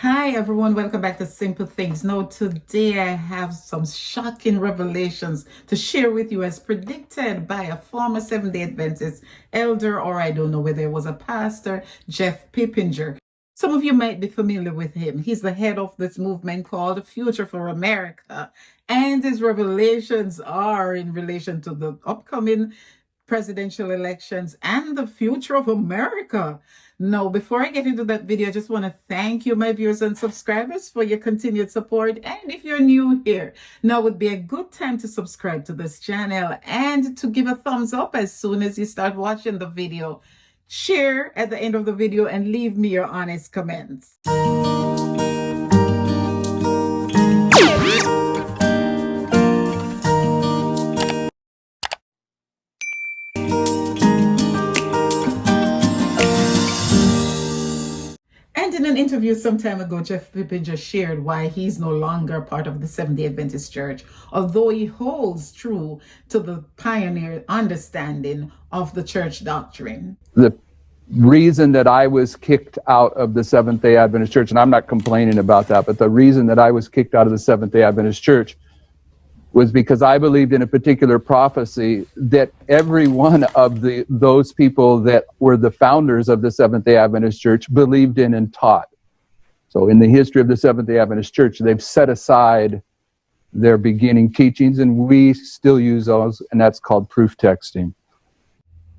Hi everyone, welcome back to Simple Things. Now, today I have some shocking revelations to share with you as predicted by a former Seventh-day Adventist elder, or I don't know whether it was a pastor, Jeff Pippinger. Some of you might be familiar with him. He's the head of this movement called Future for America, and his revelations are in relation to the upcoming presidential elections and the future of America. Now, before I get into that video, I just want to thank you, my viewers and subscribers, for your continued support. And if you're new here, now would be a good time to subscribe to this channel and to give a thumbs up as soon as you start watching the video. Share at the end of the video and leave me your honest comments. And in an interview some time ago, Jeff Pippin just shared why he's no longer part of the Seventh-day Adventist Church, although he holds true to the pioneer understanding of the church doctrine. The reason that I was kicked out of the Seventh-day Adventist Church, and I'm not complaining about that, but the reason that I was kicked out of the Seventh-day Adventist Church was because I believed in a particular prophecy that every one of those people that were the founders of the Seventh-day Adventist Church believed in and taught. So in the history of the Seventh-day Adventist Church, they've set aside their beginning teachings, and we still use those, and that's called proof texting.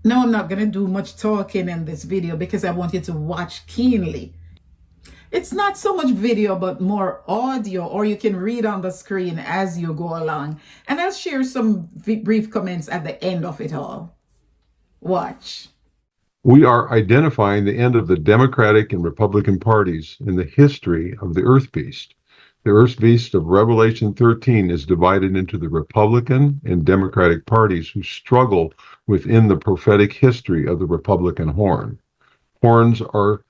No, I'm not going to do much talking in this video because I want you to watch keenly. It's not so much video, but more audio, or you can read on the screen as you go along. And I'll share some brief comments at the end of it all. Watch. We are identifying the end of the Democratic and Republican parties in the history of the Earth Beast. The Earth Beast of Revelation 13 is divided into the Republican and Democratic parties who struggle within the prophetic history of the Republican horn. Horns are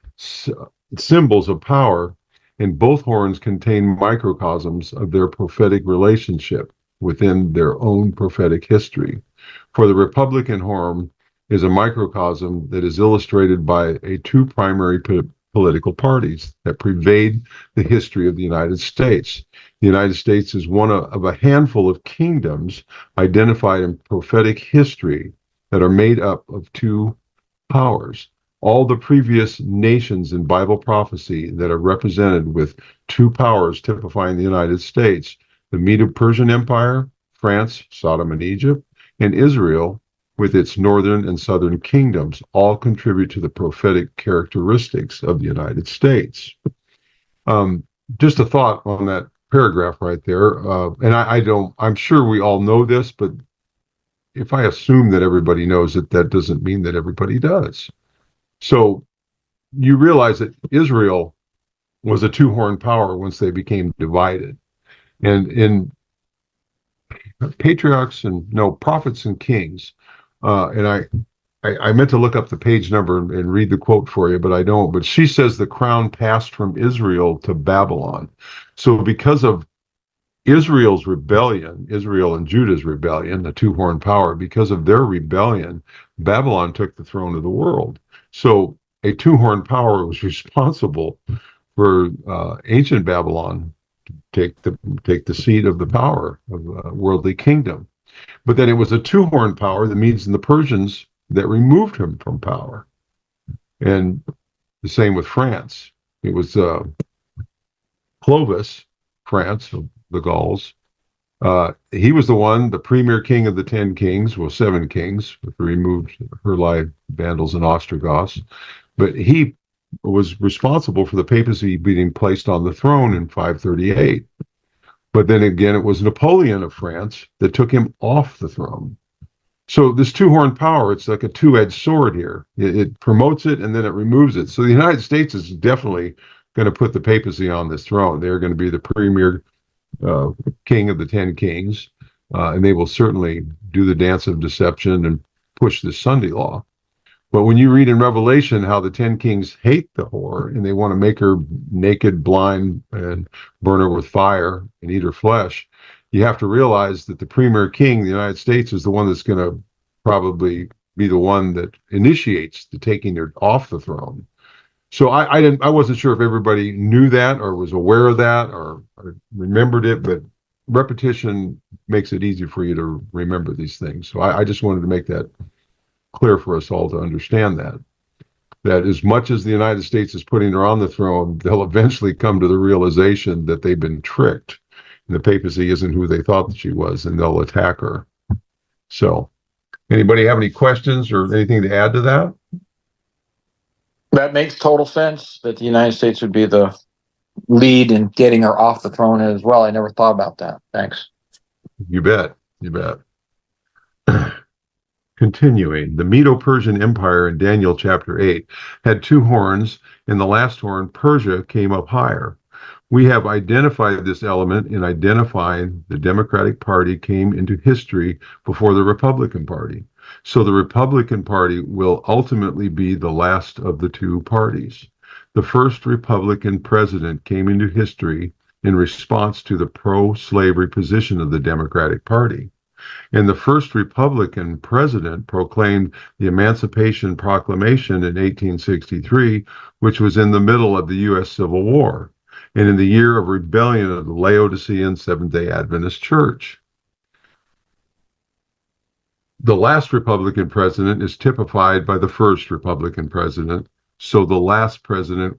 symbols of power, and both horns contain microcosms of their prophetic relationship within their own prophetic history. For the Republican horn is a microcosm that is illustrated by two primary political parties that pervade the history of the United States. The United States is one of a handful of kingdoms identified in prophetic history that are made up of two powers. All the previous nations in Bible prophecy that are represented with two powers typifying the United States, the Medo-Persian Empire, France, Sodom and Egypt, and Israel with its northern and southern kingdoms, all contribute to the prophetic characteristics of the United States. Just a thought on that paragraph right there, and I'm sure we all know this, but if I assume that everybody knows it, that doesn't mean that everybody does. So you realize that Israel was a two-horned power once they became divided. And in Prophets and Kings, and I meant to look up the page number and read the quote for you, but I don't. But she says the crown passed from Israel to Babylon. So because of Israel's rebellion, Israel and Judah's rebellion, the two-horned power, because of their rebellion, Babylon took the throne of the world. So a two-horned power was responsible for ancient Babylon to take the seat of the power of a worldly kingdom. But then it was a two-horned power, the Medes and the Persians, that removed him from power. And the same with France. It was Clovis, France, the Gauls. He was the premier king of the 10 kings, well, 7 kings, removed Heruli, Vandals, and Ostrogoths. But he was responsible for the papacy being placed on the throne in 538. But then again, it was Napoleon of France that took him off the throne. So this two-horned power, it's like a two-edged sword here. It promotes it and then it removes it. So the United States is definitely going to put the papacy on this throne. They're going to be the premier king of the 10 kings, and they will certainly do the dance of deception and push this Sunday law. But when you read in Revelation how the 10 kings hate the whore and they want to make her naked, blind, and burn her with fire and eat her flesh, you have to realize that the premier king of the United States is the one that's going to probably be the one that initiates the taking her off the throne. So I wasn't sure if everybody knew that or was aware of that or remembered it, but repetition makes it easy for you to remember these things. So I just wanted to make that clear for us all to understand that as much as the United States is putting her on the throne, they'll eventually come to the realization that they've been tricked. And the papacy isn't who they thought that she was, and they'll attack her. So, anybody have any questions or anything to add to that? That makes total sense that the United States would be the lead in getting her off the throne as well. I never thought about that. Thanks. You bet. You bet. Continuing, the Medo-Persian Empire in Daniel chapter 8 had two horns. In the last horn, Persia came up higher. We have identified this element in identifying the Democratic Party came into history before the Republican Party. So the Republican Party will ultimately be the last of the two parties. The first Republican president came into history in response to the pro-slavery position of the Democratic Party. And the first Republican president proclaimed the Emancipation Proclamation in 1863, which was in the middle of the U.S. Civil War, and in the year of rebellion of the Laodicean Seventh-day Adventist Church. The last Republican president is typified by the first Republican president, so the last president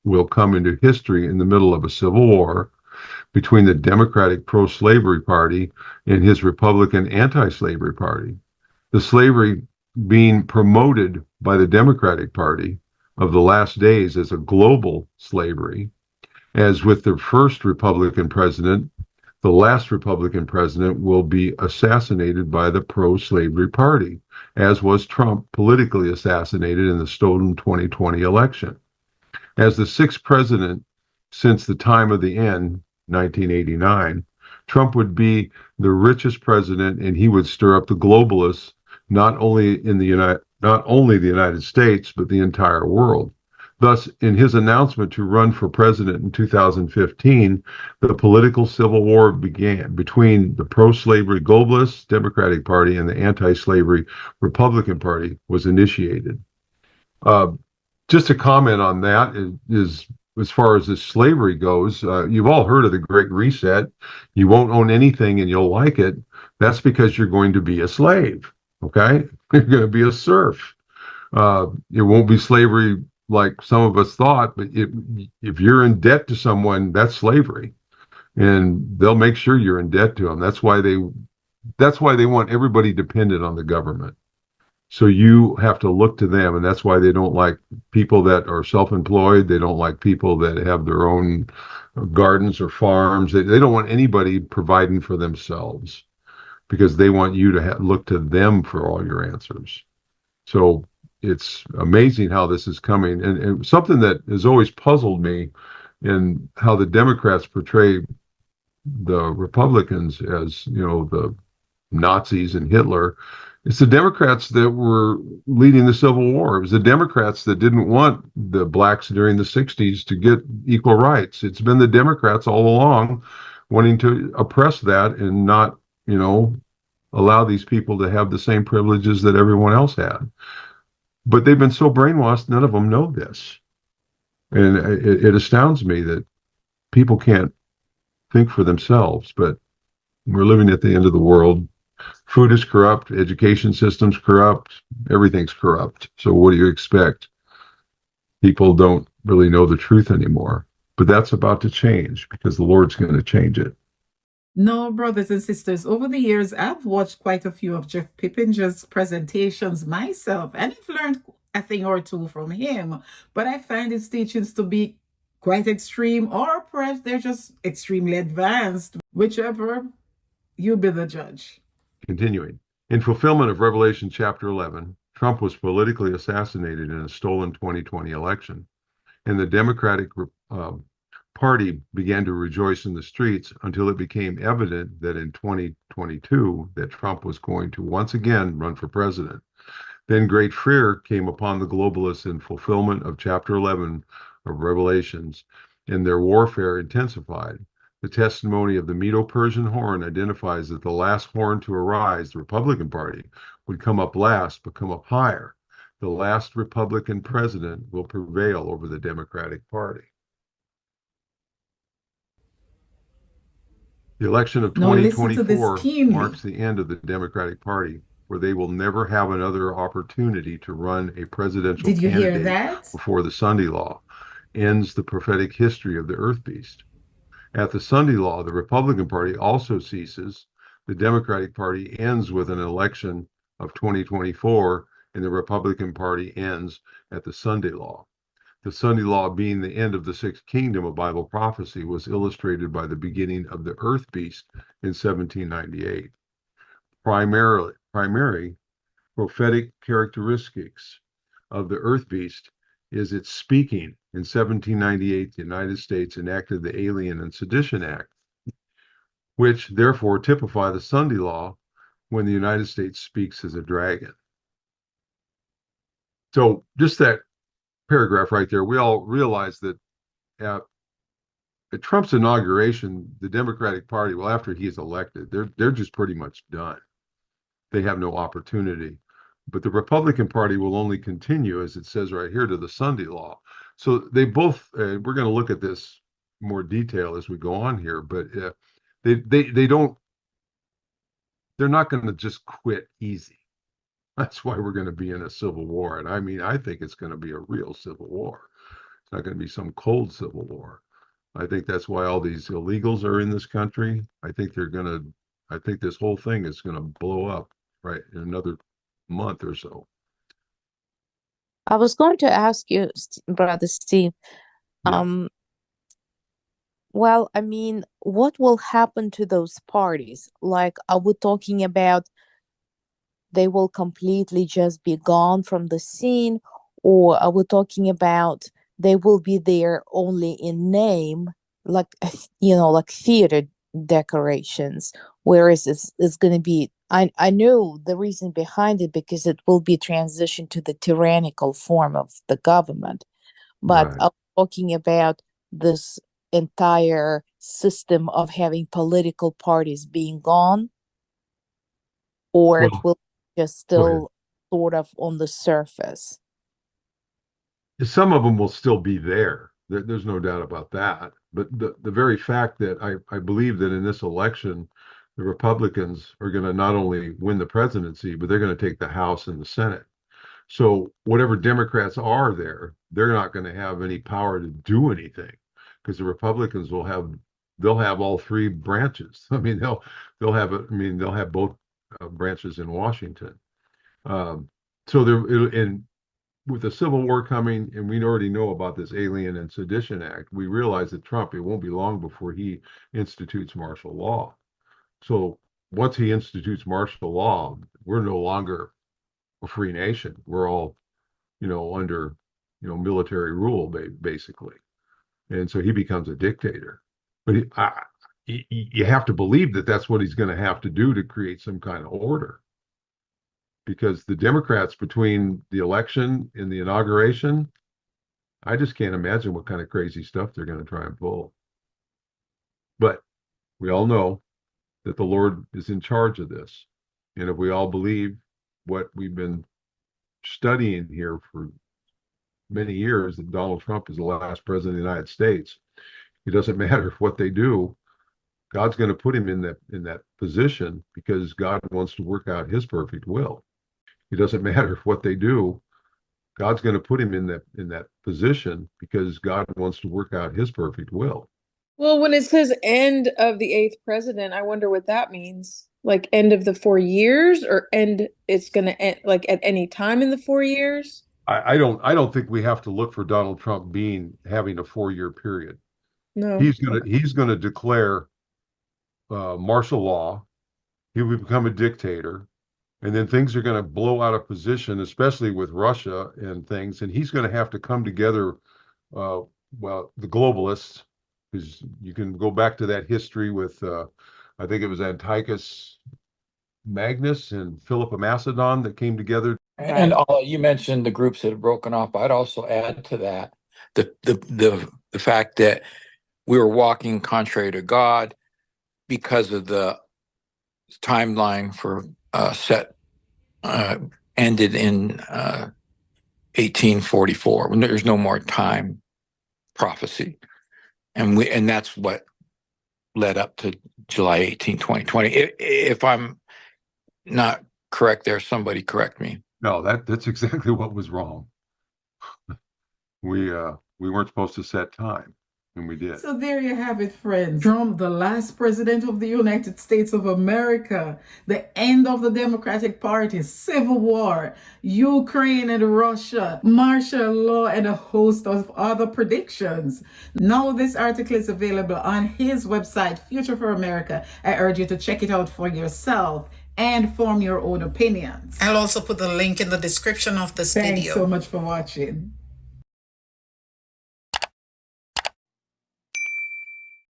will come into history in the middle of a civil war between the Democratic pro-slavery party and his Republican anti-slavery party. The slavery being promoted by the Democratic Party of the last days as a global slavery. As with the first Republican president, the last Republican president will be assassinated by the pro-slavery party, as was Trump politically assassinated in the stolen 2020 election. As the sixth president since the time of the end, 1989, Trump would be the richest president, and he would stir up the globalists not only the United States but the entire world. Thus, in his announcement to run for president in 2015, the political civil war began between the pro-slavery globalist Democratic Party and the anti-slavery Republican Party was initiated. Just a comment on that is as far as this slavery goes, you've all heard of the Great Reset. You won't own anything and you'll like it. That's because you're going to be a slave, okay? You're going to be a serf. It won't be slavery like some of us thought, but if you're in debt to someone, that's slavery. And they'll make sure you're in debt to them. That's why they want everybody dependent on the government. So you have to look to them, and that's why they don't like people that are self-employed. They don't like people that have their own gardens or farms. They don't want anybody providing for themselves because they want you to look to them for all your answers. So it's amazing how this is coming. And something that has always puzzled me in how the Democrats portray the Republicans as, the Nazis and Hitler. It's the Democrats that were leading the Civil War. It was the Democrats that didn't want the blacks during the 60s to get equal rights. It's been the Democrats all along wanting to oppress that and not, allow these people to have the same privileges that everyone else had. But they've been so brainwashed, none of them know this. And it astounds me that people can't think for themselves, but we're living at the end of the world. Food is corrupt, education system's corrupt, everything's corrupt. So what do you expect? People don't really know the truth anymore. But that's about to change because the Lord's going to change it. No, brothers and sisters, over the years, I've watched quite a few of Jeff Pippinger's presentations myself, and I've learned a thing or two from him. But I find his teachings to be quite extreme, or perhaps they're just extremely advanced, whichever, you be the judge. Continuing. In fulfillment of Revelation chapter 11, Trump was politically assassinated in a stolen 2020 election, and the Democratic Party began to rejoice in the streets until it became evident that in 2022 that Trump was going to once again run for president. Then great fear came upon the globalists in fulfillment of chapter 11 of Revelations, and their warfare intensified. The testimony of the Medo-Persian horn identifies that the last horn to arise, the Republican Party, would come up last, but come up higher. the last Republican president will prevail over the Democratic Party. The election of Now listen to this 2024 marks keenly. the end of the Democratic Party, where they will never have another opportunity to run a presidential Did you hear candidate that? before the Sunday Law ends the prophetic history of the Earth Beast. At the Sunday Law, the Republican Party also ceases. The Democratic Party ends with an election of 2024, and the Republican Party ends at the Sunday Law. The Sunday Law being the end of the sixth kingdom of Bible prophecy was illustrated by the beginning of the Earth Beast in 1798. Primary prophetic characteristics of the Earth Beast is its speaking. In 1798, the United States enacted the Alien and Sedition Act, which therefore typify the Sunday Law when the United States speaks as a dragon. So just that paragraph right there, we all realize that at Trump's inauguration, the Democratic Party, well, after he's elected, they're just pretty much done. They have no opportunity. But the Republican Party will only continue, as it says right here, to the Sunday Law. So they both, we're going to look at this more detail as we go on here, but they don't, they're not going to just quit easy. That's why we're going to be in a civil war. And I mean, I think it's going to be a real civil war. It's not going to be some cold civil war. I think that's why all these illegals are in this country. I think this whole thing is going to blow up right in another month or so. I was going to ask you, Brother Steve, Yeah. well, I mean, what will happen to those parties? Like, are we talking about they will completely just be gone from the scene, or are we talking about they will be there only in name, like like theater decorations, whereas it's going to be, I know the reason behind it, because it will be transitioned to the tyrannical form of the government, but Right. I'm talking about this entire system of having political parties being gone, or it Well, will just go ahead. still sort of on the surface. Some of them will still be there. There's no doubt about that. But the very fact that I believe that in this election, the Republicans are going to not only win the presidency, but they're going to take the House and the Senate. So whatever Democrats are there, they're not going to have any power to do anything, because the Republicans they'll have all three branches. I mean, they'll have both branches in Washington. Um, so and with the Civil War coming, and we already know about this Alien and Sedition Act, we realize that Trump, it won't be long before he institutes martial law. So once he institutes martial law, we're no longer a free nation. We're all, under, military rule, basically. And so he becomes a dictator. But you have to believe that that's what he's going to have to do to create some kind of order. Because the Democrats, between the election and the inauguration, I just can't imagine what kind of crazy stuff they're going to try and pull. But we all know that the Lord is in charge of this. And if we all believe what we've been studying here for many years, that Donald Trump is the last president of the United States, it doesn't matter what they do. God's going to put him in that position, because God wants to work out his perfect will. It doesn't matter what they do. God's going to put him in that position, because God wants to work out his perfect will. Well, when it says end of the eighth president, I wonder what that means. Like end of the 4 years, or end it's going to end like at any time in the 4 years? I don't think we have to look for Donald Trump having a 4-year period. No. He's gonna declare martial law. He will become a dictator, and then things are going to blow out of position, especially with Russia and things. And he's going to have to come together. Well, the globalists, because you can go back to that history with, I think it was Antiochus Magnus and Philip of Macedon that came together. And you mentioned the groups that have broken off. I'd also add to that the fact that we were walking contrary to God because of the timeline for set ended in 1844, when there's no more time prophecy. And that's what led up to July 18, 2020. If I'm not correct there, somebody correct me. No, that's exactly what was wrong. We weren't supposed to set time, and we did. So there you have it, friends. Trump, the last president of the United States of America, the end of the Democratic Party, civil war, Ukraine and Russia, martial law, and a host of other predictions. Now this article is available on his website, Future for America. I urge you to check it out for yourself and form your own opinions. I'll also put the link in the description of this video. Thanks so much for watching.